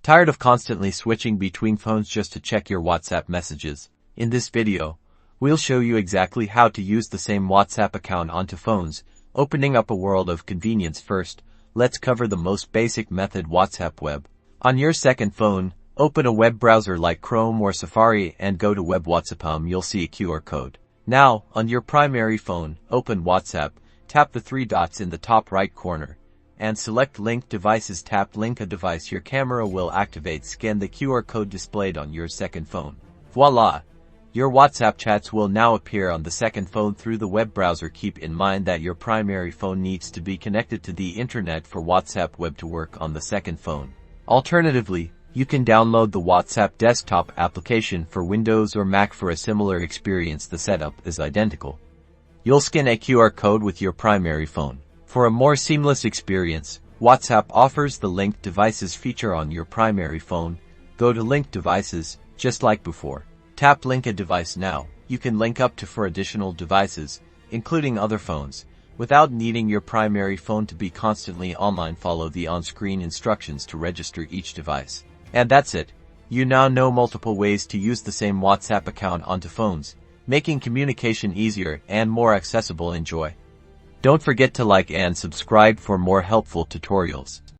Tired of constantly switching between phones just to check your WhatsApp messages? In this video, we'll show you exactly how to use the same WhatsApp account onto phones, opening up a world of convenience. First, let's cover the most basic method: WhatsApp Web. On your second phone, open a web browser like Chrome or Safari and go to Web WhatsApp. You'll see a QR code. Now, on your primary phone, open WhatsApp, tap the three dots in the top right corner, and select Linked Devices. Tap Link a device. Your camera will activate. Scan the QR code displayed on your second phone. Voila! Your WhatsApp chats will now appear on the second phone through the web browser. Keep in mind that your primary phone needs to be connected to the internet for WhatsApp Web to work on the second phone. Alternatively, you can download the WhatsApp desktop application for Windows or Mac for a similar experience. The setup is identical. You'll scan a QR code with your primary phone. For a more seamless experience, WhatsApp offers the Linked Devices feature on your primary phone. Go to Linked Devices, just like before. Tap Link a device. Now, you can link up to 4 additional devices, including other phones, without needing your primary phone to be constantly online. Follow the on-screen instructions to register each device. And that's it. You now know multiple ways to use the same WhatsApp account onto phones, making communication easier and more accessible. Enjoy! Don't forget to like and subscribe for more helpful tutorials.